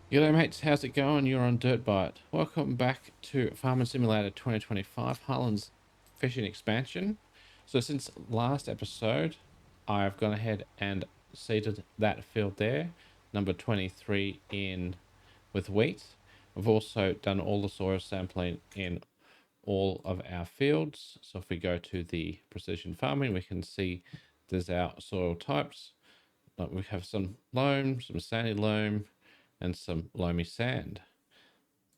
G'day mates, how's it going? You're on DirtByte. Welcome back to Farming Simulator 2025 Highland's fishing expansion. So since last episode, I've gone ahead and seeded that field there, number 23 in with wheat. I've also done all the soil sampling in all of our fields. So if we go to the precision farming, we can see there's our soil types. We have some loam, some sandy loam, and some loamy sand.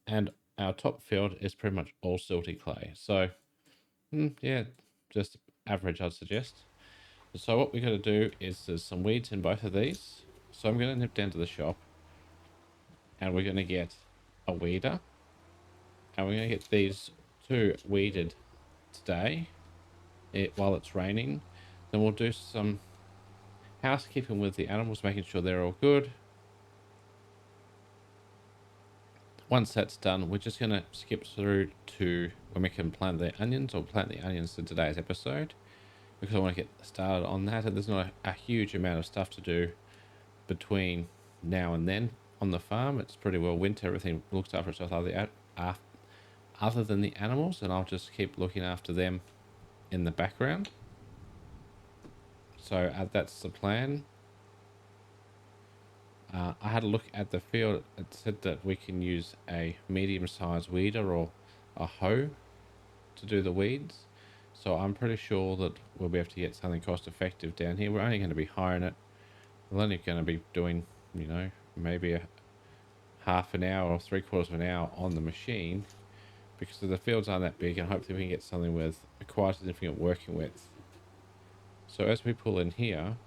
And our top field is pretty much all silty clay. So, yeah, just average, I'd suggest. So what we're going to do is there's some weeds in both of these. So I'm going to nip down to the shop and we're going to get a weeder. And we're going to get these two weeded today while it's raining. Then we'll do some housekeeping with the animals, making sure they're all good. Once that's done, we're just going to skip through to when we can plant the onions, or plant the onions in today's episode, because I want to get started on that. And there's not a huge amount of stuff to do between now and then on the farm. It's pretty well winter. Everything looks after itself other than the animals, and I'll just keep looking after them in the background. So that's the plan. I had a look at the field. It said that we can use a medium-sized weeder or a hoe to do the weeds. So I'm pretty sure that we'll be able to get something cost-effective down here. We're only going to be hiring it. We're only going to be doing, maybe a half an hour or 3/4 of an hour on the machine, because the fields aren't that big, and hopefully we can get something with quite a significant working width. So as we pull in here,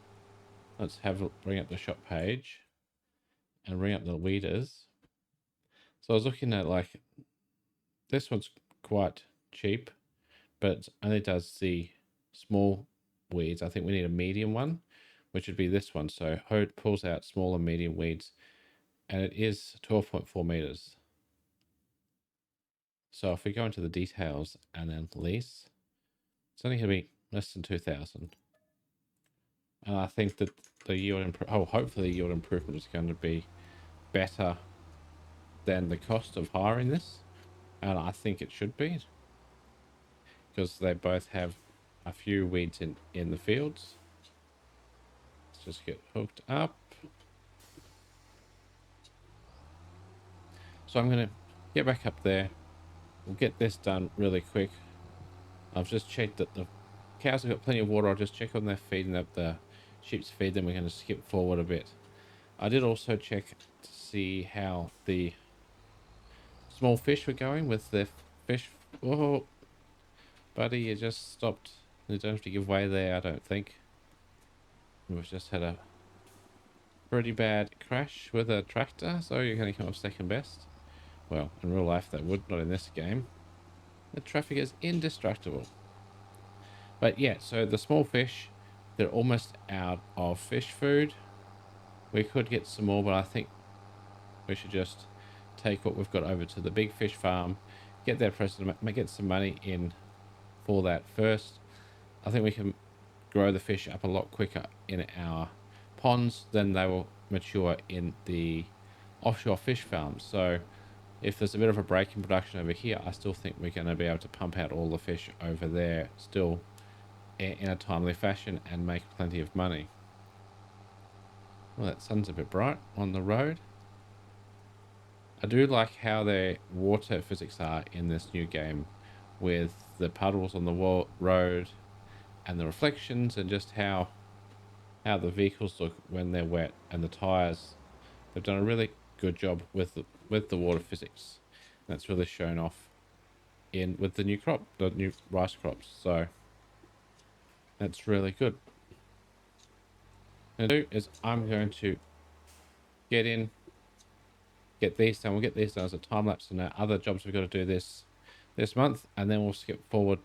let's bring up the shop page and bring up the weeders. So I was looking at, like, this one's quite cheap, but it only does the small weeds. I think we need a medium one, which would be this one. So Hode pulls out small and medium weeds, and it is 12.4 meters. So if we go into the details and then lease, it's only going to be less than 2,000. And I think that the yield, hopefully the yield improvement is going to be better than the cost of hiring this. And I think it should be, because they both have a few weeds in the fields. Let's just get hooked up. So I'm going to get back up there. We'll get this done really quick. I've just checked that the cows have got plenty of water. I'll just check on their feeding up the sheep's feed, then we're going to skip forward a bit. I did also check to see how the small fish were going with the fish. Oh, buddy, you just stopped. You don't have to give way there, I don't think. We've just had a pretty bad crash with a tractor, so you're going to come off second best. Well, in real life they would, not in this game. The traffic is indestructible. But yeah, so the small fish, they're almost out of fish food. We could get some more, but I think we should just take what we've got over to the big fish farm, get their president, get some money in for that first. I think we can grow the fish up a lot quicker in our ponds than they will mature in the offshore fish farms. So if there's a bit of a break in production over here, I still think we're going to be able to pump out all the fish over there still in a timely fashion and make plenty of money. Well, that sun's a bit bright on the road. I do like how their water physics are in this new game, with the puddles on the road and the reflections, and just how the vehicles look when they're wet, and the tires. They've done a really good job with the water physics. That's really shown off with the new rice crops. So that's really good. What I'm going to do is I'm going to get these done. We'll get these done as a time lapse and our other jobs we've got to do this month, and then we'll skip forward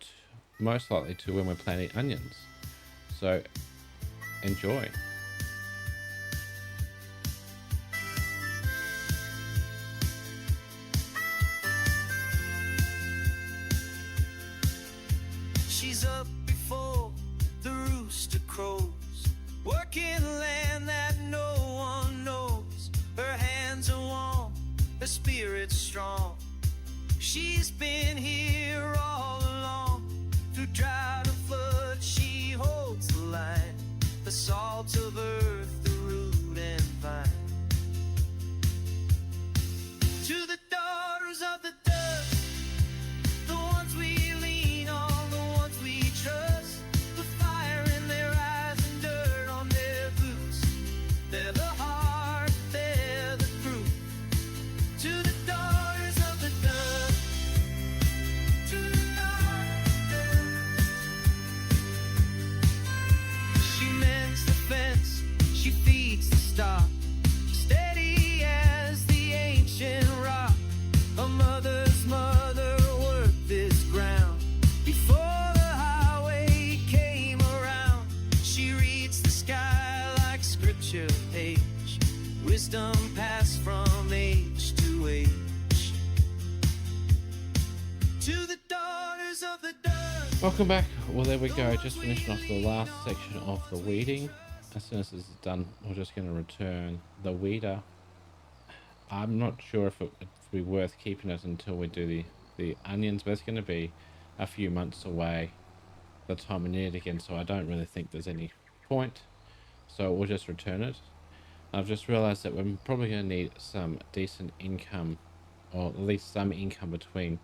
most likely to when we're planting onions. So enjoy. She's up before the rooster crows, working land that no one knows. Her hands are warm her spirit's strong. She's been here all along. Through drought and flood, she holds the line. The salt of earth, the root and vine. To the daughters of the dust, the ones we lean on, the ones we trust, the fire in their eyes and dirt on their boots. They're the heart, they're the fruit. To the daughters of the dust, to the daughters of the dust. She mends the fence, she feeds the stock, steady as the ancient rock. A mother's mother worked this ground before the highway came around. She reads the sky like scripture page, wisdom passed from age to age. To the daughters of the dust. Welcome back. Well, there we go. Just finishing off the last section of the weeding. As soon as this is done, we're just going to return the weeder. I'm not sure if it'd be worth keeping it until we do the onions, but it's going to be a few months away the time we need it again, so I don't really think there's any point. So we'll just return it. I've just realized that we're probably going to need some decent income, or at least some income between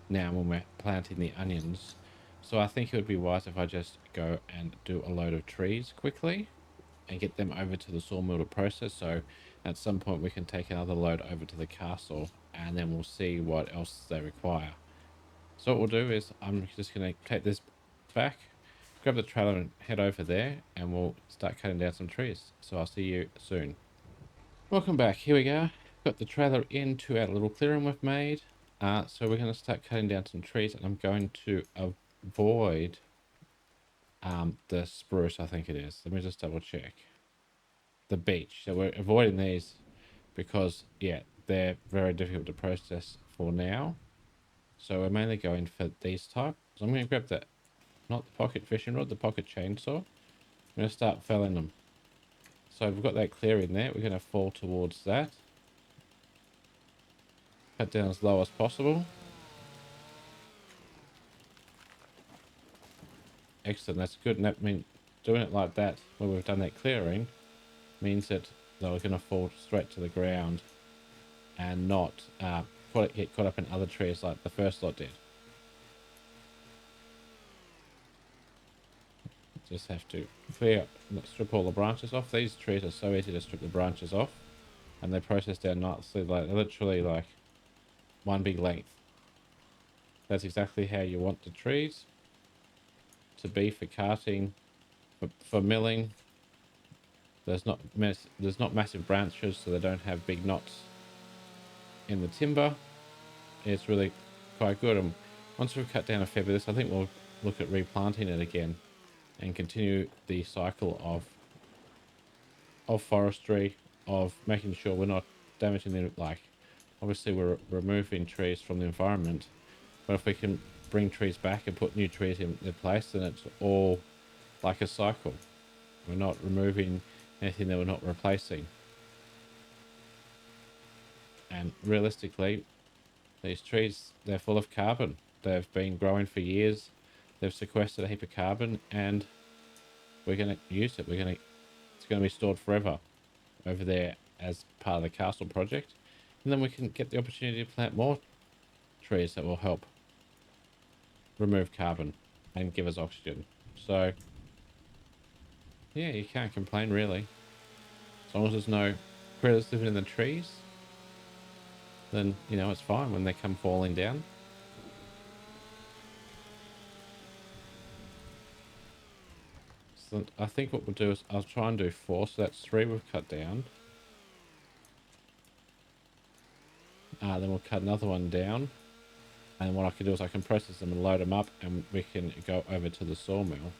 now and when we're planting the onions. So I think it would be wise if I just go and do a load of trees quickly and get them over to the sawmill to process. So at some point we can take another load over to the castle, and then we'll see what else they require. So what we'll do is I'm just going to take this back, grab the trailer and head over there, and we'll start cutting down some trees. So I'll see you soon. Welcome back. Here we go. Got the trailer into our little clearing we've made. So we're going to start cutting down some trees, and I'm going to avoid the spruce, I think it is. Let me just double check. The beech. So we're avoiding these because, yeah, they're very difficult to process for now. So we're mainly going for these type. So I'm going to grab the, not the pocket fishing rod, the pocket chainsaw. I'm going to start felling them. So we've got that clear in there. We're going to fall towards that. Cut down as low as possible. Excellent, that's good. And that means doing it like that, where we've done that clearing, means that they're going to fall straight to the ground and not get caught up in other trees like the first lot did. Just have to strip all the branches off. These trees are so easy to strip the branches off, and they process down nicely, like literally like one big length. That's exactly how you want the trees to be for carting, for milling. There's not massive branches, so they don't have big knots in the timber. It's really quite good. And once we've cut down a fair bit of this, I think we'll look at replanting it again and continue the cycle of forestry, of making sure we're not damaging the, like, obviously we're removing trees from the environment, but if we can bring trees back and put new trees in their place, then it's all like a cycle. We're not removing anything that we're not replacing. And realistically, these trees, they're full of carbon. They've been growing for years. They've sequestered a heap of carbon, and we're going to use it. It's going to be stored forever over there as part of the castle project. And then we can get the opportunity to plant more trees that will help remove carbon and give us oxygen. So yeah, you can't complain really. As long as there's no critters living in the trees, then, you know, it's fine when they come falling down. So I think what we'll do is I'll try and do 4, so that's 3 we've cut down. Then we'll cut another one down, and what I can do is I can process them and load them up, and we can go over to the sawmill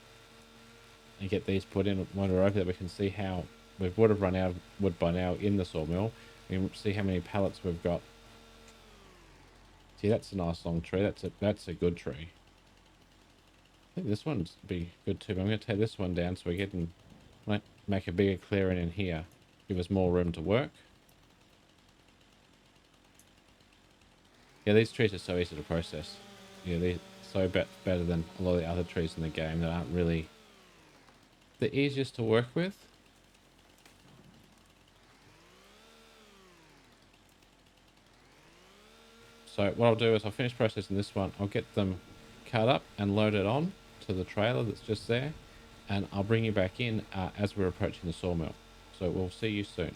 and get these put in. When we're over there, we can see how we would have run out of wood by now in the sawmill. We can see how many pallets we've got. See, that's a nice long tree. That's a good tree. I think this one's be good too, but I'm going to take this one down so we might make a bigger clearing in here, give us more room to work. Yeah, these trees are so easy to process. Yeah, they're so better than a lot of the other trees in the game that aren't really the easiest to work with. So what I'll do is I'll finish processing this one. I'll get them cut up and loaded on to the trailer that's just there. And I'll bring you back in as we're approaching the sawmill. So we'll see you soon.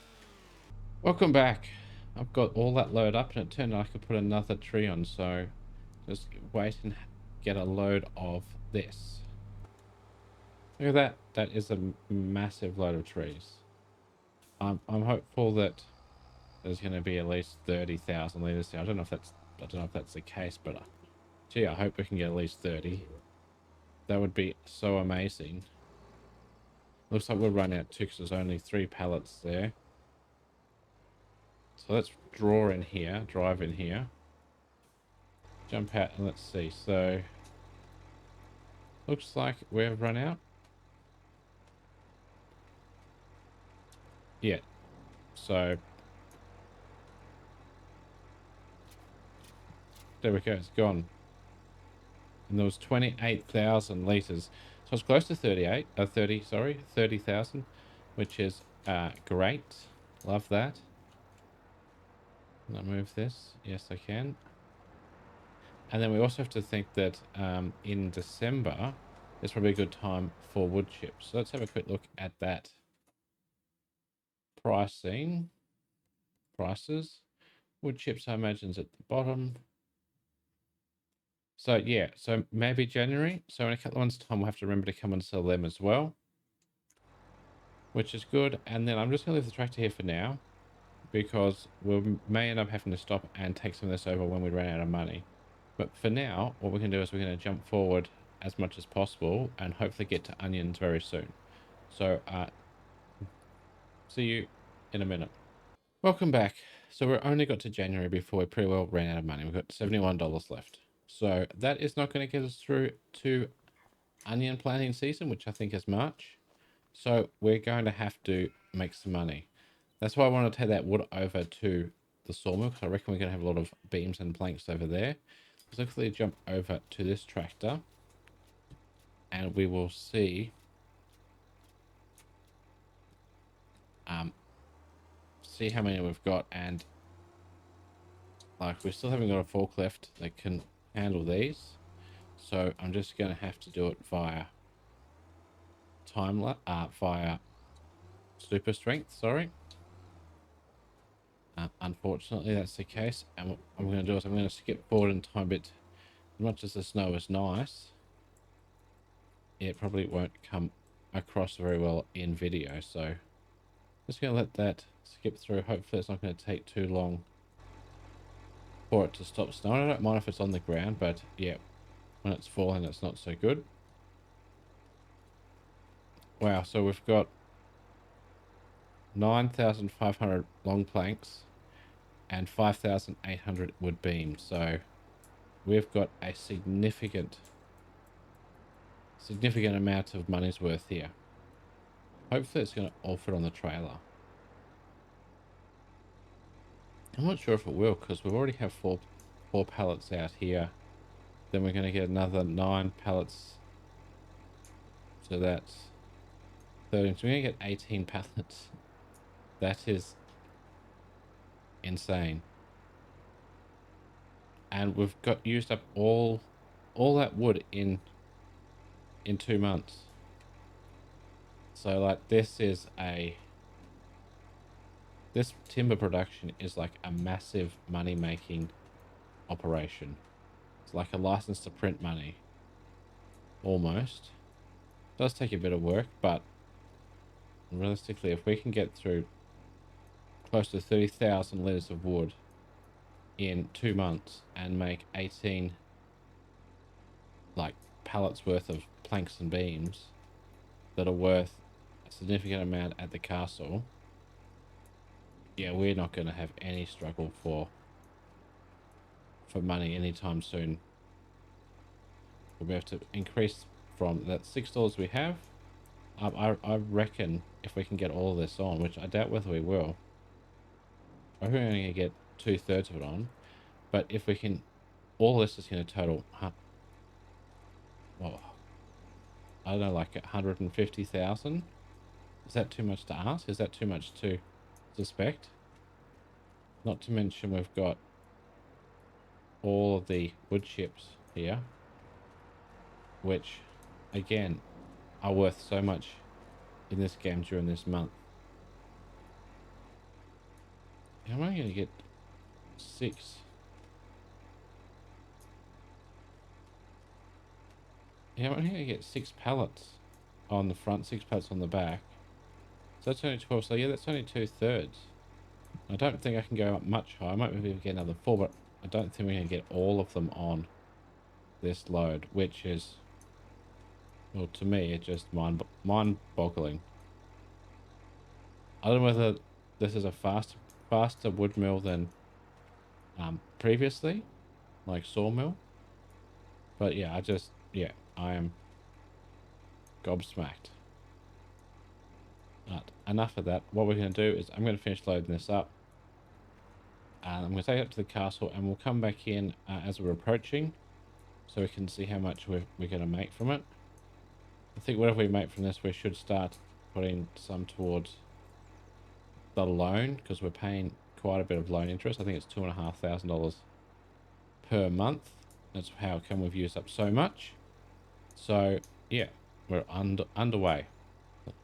Welcome back. I've got all that load up and it turned out I could put another tree on. So just wait and get a load of this. Look at that. That is a massive load of trees. I'm hopeful that there's going to be at least 30,000 liters here. I don't know if that's the case, but gee, I hope we can get at least 30. That would be so amazing. Looks like we'll run out too because there's only 3 pallets there. So let's drive in here. Jump out and let's see. So looks like we've run out. Yeah. So there we go, it's gone. And there was 28,000 liters. So it's close to 30,000, which is great. Love that. Can I move this? Yes, I can. And then we also have to think that in December, it's probably a good time for wood chips. So let's have a quick look at that. Prices. Wood chips, I imagine, is at the bottom. So yeah, so maybe January. So in a couple of months' time, we'll have to remember to come and sell them as well, which is good. And then I'm just going to leave the tractor here for now because we may end up having to stop and take some of this over when we run out of money. But for now, what we're going to do is we're going to jump forward as much as possible and hopefully get to onions very soon. So see you in a minute. Welcome back. So we're only got to January before we pretty well ran out of money. We've got $71 left. So that is not going to get us through to onion planting season, which I think is March. So we're going to have to make some money. That's why I want to take that wood over to the sawmill, because I reckon we're going to have a lot of beams and planks over there. Let's quickly jump over to this tractor and we will see how many we've got. And like, we still haven't got a forklift that can handle these, so I'm just going to have to do it via via super strength. Sorry. Unfortunately, that's the case. And what I'm going to do is I'm going to skip forward in time a bit. As much as the snow is nice, it probably won't come across very well in video. So just going to let that skip through. Hopefully, it's not going to take too long for it to stop snowing. I don't mind if it's on the ground, but yeah, when it's falling, it's not so good. Wow, so we've got 9,500 long planks and 5,800 wood beams. So we've got a significant amount of money's worth here. Hopefully it's going to all fit on the trailer. I'm not sure if it will, because we already have four pallets out here. Then we're going to get another 9 pallets. So that's 13. So we're going to get 18 pallets. That is insane. And we've got used up all that wood in 2 months. So like, this timber production is like a massive money making operation. It's like a license to print money almost. It does take a bit of work, but realistically, if we can get through close to 30,000 liters of wood in 2 months and make 18 like pallets worth of planks and beams that are worth a significant amount at the castle, yeah, we're not going to have any struggle for money anytime soon. We'll be able to increase from that $6 we have. I reckon if we can get all of this on, which I doubt whether we will, I think we're only going to get 2/3 of it on, But if we can, all this is going to total, well, I don't know, like 150,000. Is that too much to ask? Is that too much to suspect? Not to mention we've got all of the wood chips here, which again are worth so much in this game during this month. How am I going to get 6? Yeah, I'm only going to get 6 pallets on the front, 6 pallets on the back. So that's only 12. So yeah, that's only 2/3. I don't think I can go up much higher. I might be able to get another 4, but I don't think we're going to get all of them on this load, which is, well, to me, it's just mind-boggling. I don't know whether this is a faster wood mill than previously, like sawmill. But yeah, I am gobsmacked. Right, enough of that. What we're going to do is I'm going to finish loading this up. And I'm going to take it up to the castle, and we'll come back in as we're approaching, so we can see how much we're going to make from it. I think whatever we make from this, we should start putting some towards the loan, because we're paying quite a bit of loan interest. I think it's $2,500 per month. That's how come we've used up so much. So yeah, we're underway. Let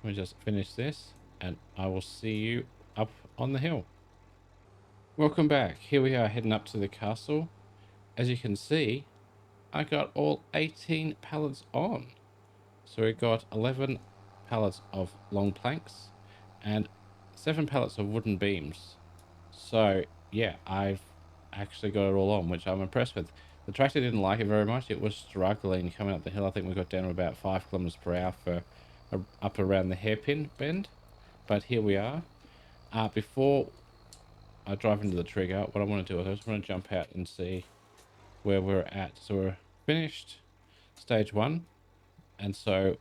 me just finish this, and I will see you up on the hill. Welcome back. Here we are heading up to the castle. As you can see, I got all 18 pallets on. So we got 11 pallets of long planks and 7 pallets of wooden beams. So yeah, I've actually got it all on, which I'm impressed with. The tractor didn't like it very much. It was struggling coming up the hill. I think we got down to about 5 kilometers per hour for up around the hairpin bend. But here we are. Before I drive into the trigger, what I want to do is I just want to jump out and see where we're at. So we're finished stage 1, and so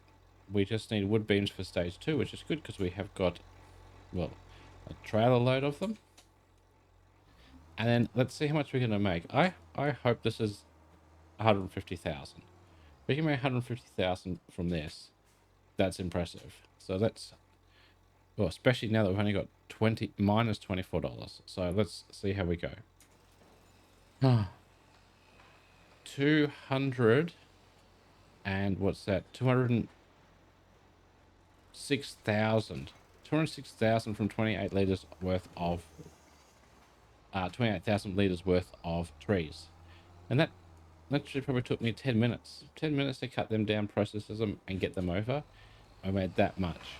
we just need wood beams for stage 2, which is good because we have got, well, a trailer load of them. And then let's see how much we're going to make. I hope this is 150,000. We can make 150,000 from this. That's impressive. So let's, well, especially now that we've only got minus $24. So let's see how we go. 200 and what's that? 206,000 from 28 liters worth of 28,000 liters worth of trees, and that literally probably took me 10 minutes to cut them down, process them, and get them over. I made that much.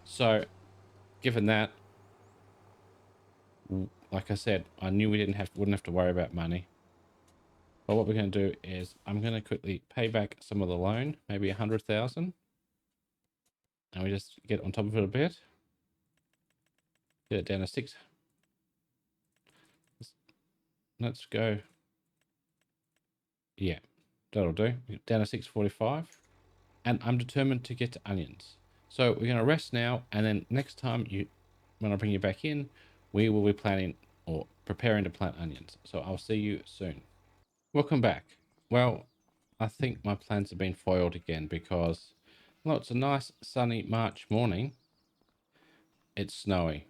So given that, like I said, I knew we wouldn't have to worry about money. But what we're going to do is I'm going to quickly pay back some of the loan, maybe 100,000, and we just get on top of it a bit, get it down to 6. Let's go. Yeah, that'll do. Down to 645. And I'm determined to get to onions. So we're going to rest now, and then next time when I bring you back in, we will be planning or preparing to plant onions. So I'll see you soon. Welcome back. Well, I think my plans have been foiled again because, well, it's a nice sunny March morning. It's snowy,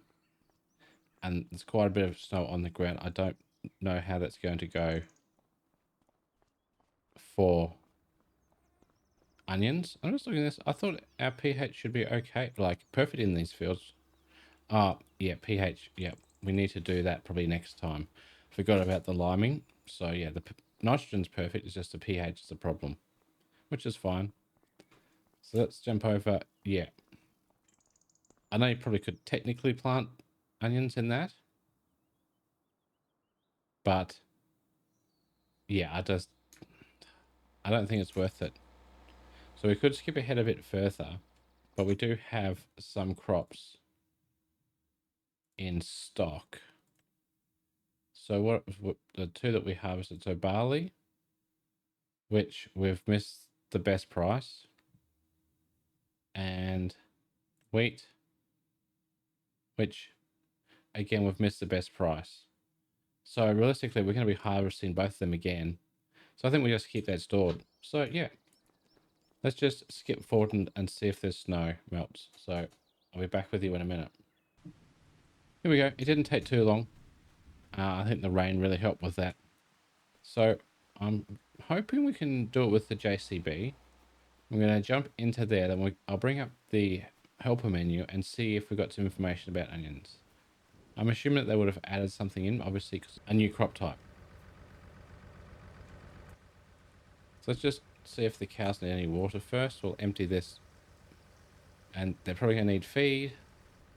and there's quite a bit of snow on the ground. I don't know how that's going to go for onions. I'm just looking at this. I thought our pH should be okay, like perfect in these fields. Yeah, pH. Yeah, we need to do that probably next time. Forgot about the liming. So yeah, the nitrogen's perfect. It's just the pH is the problem, which is fine. So let's jump over. Yeah, I know you probably could technically plant onions in that, but yeah, I don't think it's worth it. So we could skip ahead a bit further, but we do have some crops in stock. So what the two that we harvested, so barley, which we've missed the best price, and wheat, which again we've missed the best price. So realistically, we're going to be harvesting both of them again. So I think we just keep that stored. So yeah, let's just skip forward and see if there's snow melts. So I'll be back with you in a minute. Here we go. It didn't take too long. I think the rain really helped with that. So I'm hoping we can do it with the JCB. I'm going to jump into there, then I'll bring up the helper menu and see if we got some information about onions. I'm assuming that they would have added something in, obviously, because a new crop type. So let's just see if the cows need any water first. We'll empty this, and they're probably going to need feed,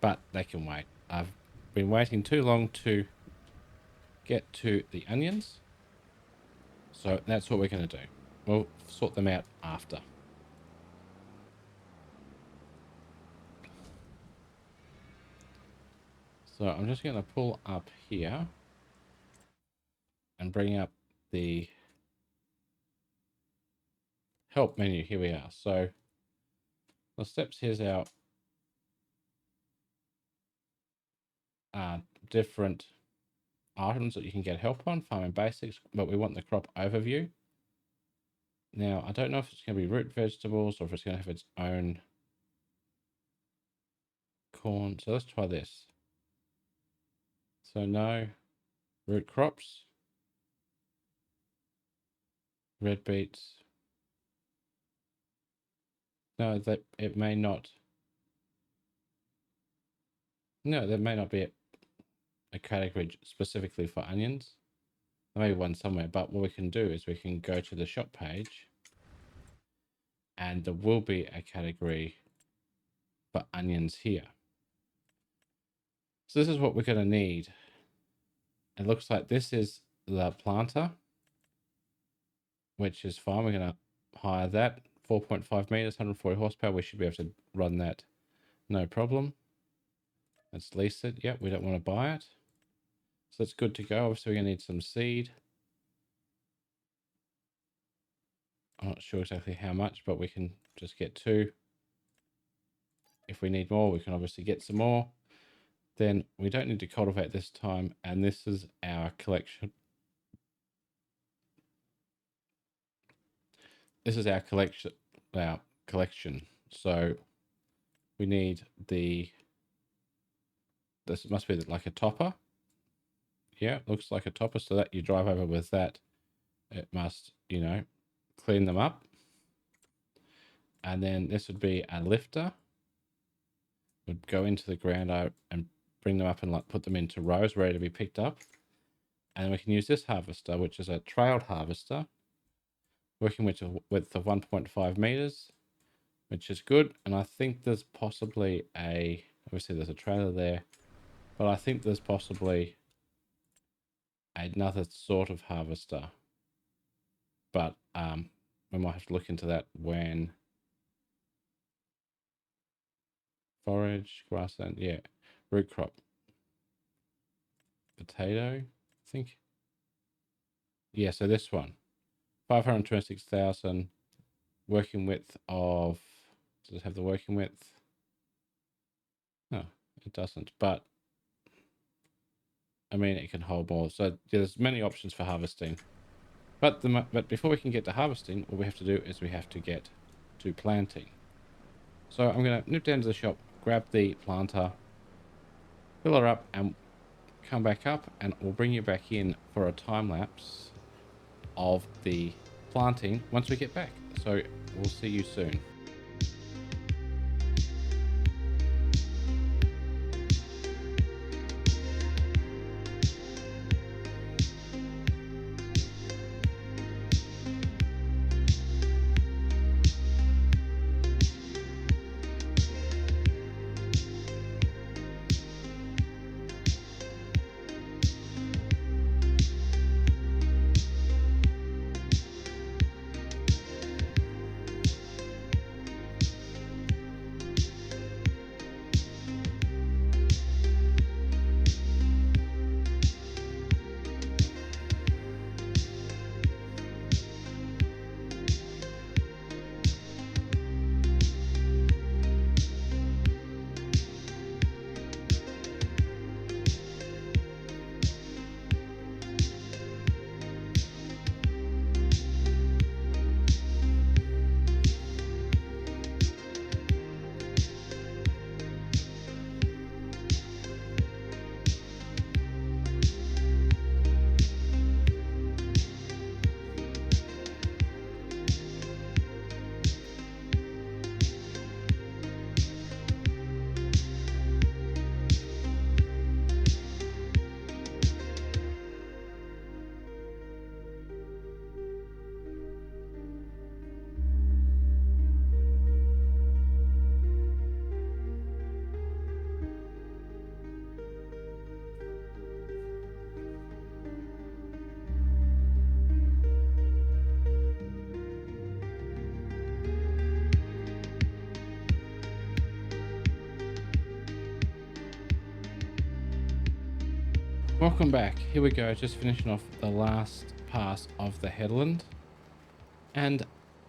but they can wait. I've been waiting too long to get to the onions, so that's what we're going to do. We'll sort them out after. So I'm just going to pull up here and bring up the help menu. Here we are. So the steps, here's our different items that you can get help on, farming basics, but we want the crop overview. Now, I don't know if it's going to be root vegetables or if it's going to have its own corn. So let's try this. So no root crops, red beets. No, that it may not. No, there may not be a category specifically for onions. There may be one somewhere, but what we can do is we can go to the shop page and there will be a category for onions here. So this is what we're going to need. It looks like this is the planter, which is fine. We're going to hire that. 4.5 meters, 140 horsepower. We should be able to run that no problem. Let's lease it. Yep, we don't want to buy it. So it's good to go. Obviously, we're going to need some seed. I'm not sure exactly how much, but we can just get 2. If we need more, we can obviously get some more. Then we don't need to cultivate this time. And this is our collection. This is our collection. So we need this must be like a topper. Yeah, looks like a topper. So that you drive over with that, it must, clean them up. And then this would be a lifter. Would go into the ground and bring them up and put them into rows ready to be picked up. And we can use this harvester, which is a trailed harvester, working with a width of 1.5 meters, which is good. And I think there's possibly obviously there's a trailer there, but I think there's possibly another sort of harvester. But we might have to look into that when forage, grassland, yeah, root crop, potato, I think. Yeah, so this one, 526,000, working width of, does it have the working width? No, it doesn't, but I mean, it can hold more. So there's many options for harvesting. But before we can get to harvesting, what we have to do is we have to get to planting. So I'm going to nip down to the shop, grab the planter, fill her up, and come back up, and we'll bring you back in for a time lapse of the planting once we get back. So we'll see you soon. Welcome back. Here we go, just finishing off the last pass of the headland. And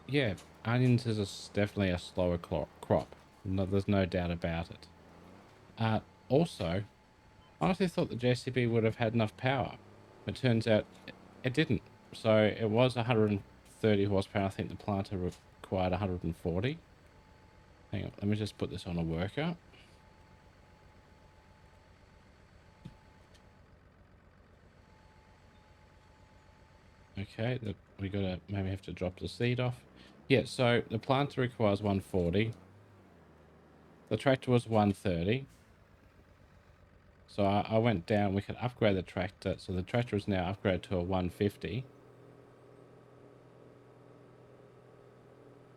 yeah, onions is definitely a slower crop. No, there's no doubt about it. Also, I honestly thought the JCB would have had enough power. It turns out it didn't. So it was 130 horsepower. I think the planter required 140. Hang on, let me just put this on a worker. Okay, we gotta maybe have to drop the seed off. Yeah, so the planter requires 140. The tractor was 130. So I went down. We could upgrade the tractor. So the tractor is now upgraded to a 150.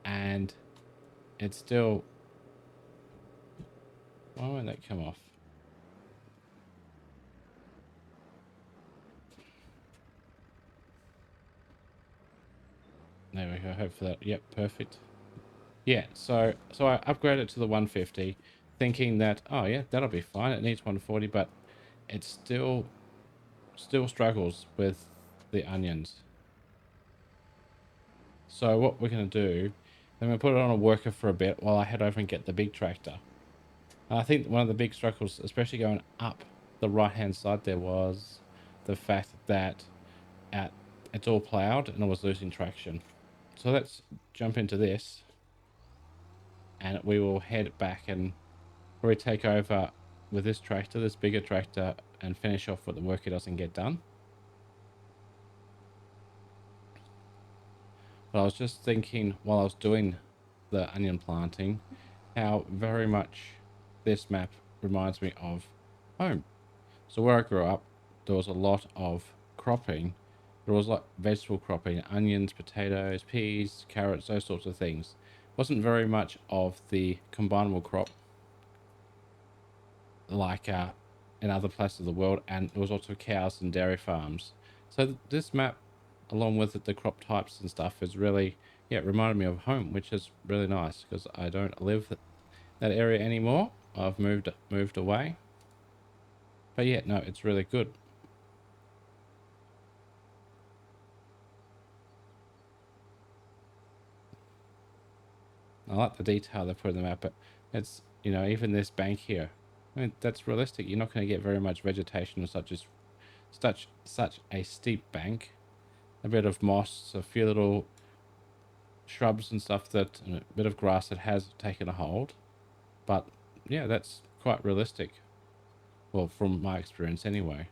And it's still... Why won't that come off? There we go. Hope for that. Yep, perfect. Yeah, so I upgraded it to the 150, thinking that, oh yeah, that'll be fine. It needs 140, but it still struggles with the onions. So what we're going to do, I'm going to put it on a worker for a bit while I head over and get the big tractor. And I think one of the big struggles, especially going up the right-hand side there, was the fact that it's all ploughed and I was losing traction. So let's jump into this and we will head back and probably take over with this tractor, this bigger tractor, and finish off what the worker doesn't get done. But I was just thinking while I was doing the onion planting, how very much this map reminds me of home. So where I grew up, there was a lot of cropping. There was like vegetable cropping, onions, potatoes, peas, carrots, those sorts of things. Wasn't very much of the combinable crop like in other places of the world, and there was also cows and dairy farms. So this map, along with the crop types and stuff, is really, yeah, it reminded me of home, which is really nice because I don't live that area anymore. I've moved away. But yeah, no, it's really good. I like the detail they put in the map, but it's, you know, even this bank here, I mean, that's realistic. You're not going to get very much vegetation or such a steep bank. A bit of moss, a few little shrubs and stuff, that, and a bit of grass that has taken a hold. But yeah, that's quite realistic. Well, from my experience anyway.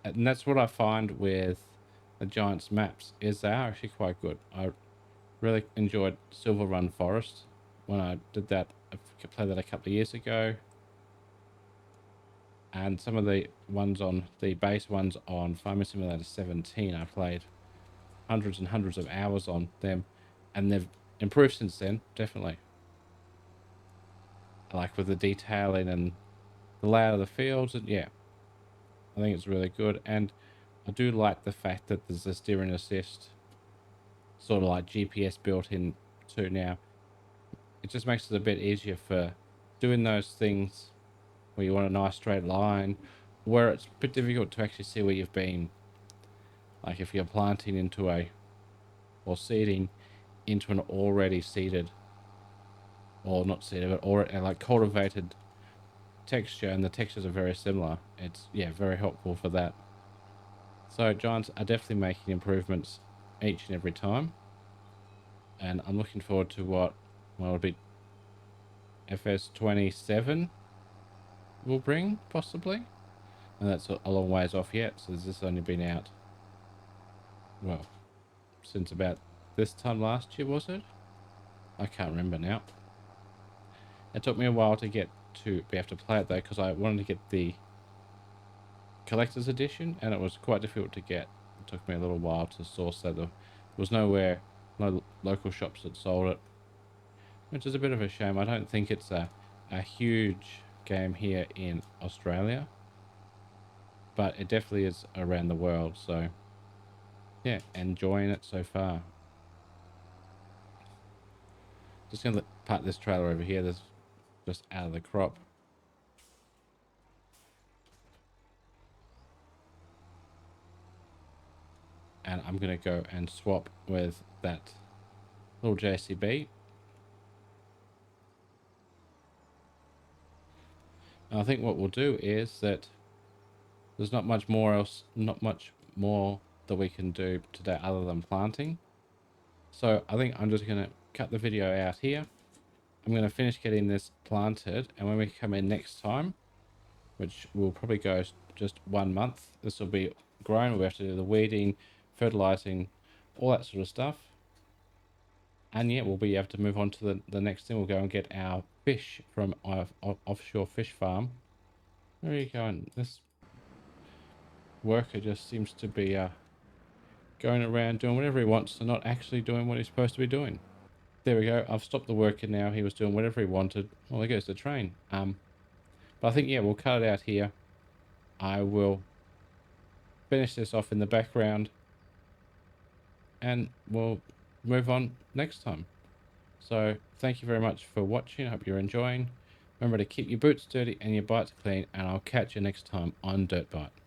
And that's what I find with the Giants maps, is they are actually quite good. I really enjoyed Silver Run Forest when I did that. I played that a couple of years ago. And some of the ones on the base ones on Farming Simulator 17, I played hundreds and hundreds of hours on them, and they've improved since then, definitely. Like with the detailing and the layout of the fields, and yeah, I think it's really good. And I do like the fact that there's a steering assist, sort of like GPS built in too now. It just makes it a bit easier for doing those things where you want a nice straight line, where it's a bit difficult to actually see where you've been. Like if you're planting into or seeding into an already seeded, or not seeded, but already like cultivated texture, and the textures are very similar. It's, yeah, very helpful for that. So Giants are definitely making improvements each and every time, and I'm looking forward to what will be FS27 will bring, possibly. And that's a long ways off yet, so this has only been out, well, since about this time last year, was it? I can't remember now. It took me a while to be able to play it though, because I wanted to get the collector's edition, and it was quite difficult to get. It took me a little while to source that. There was no local shops that sold it, which is a bit of a shame. I don't think it's a huge game here in Australia, but it definitely is around the world. So yeah, enjoying it so far. Just gonna park this trailer over here. There's just out of the crop. And I'm going to go and swap with that little JCB. And I think what we'll do is that there's not much more that we can do today other than planting. So I think I'm just going to cut the video out here. I'm going to finish getting this planted, and when we come in next time, which will probably go just 1 month, this will be grown. We have to do the weeding, fertilizing, all that sort of stuff. And yeah, we'll be able to move on to the next thing. We'll go and get our fish from our offshore fish farm. Where are you going? This worker just seems to be going around doing whatever he wants and not actually doing what he's supposed to be doing. There we go. I've stopped the worker now. He was doing whatever he wanted. Well, there goes the train. But I think, yeah, we'll cut it out here. I will finish this off in the background, and we'll move on next time. So thank you very much for watching. I hope you're enjoying. Remember to keep your boots dirty and your bites clean, and I'll catch you next time on DirtByte.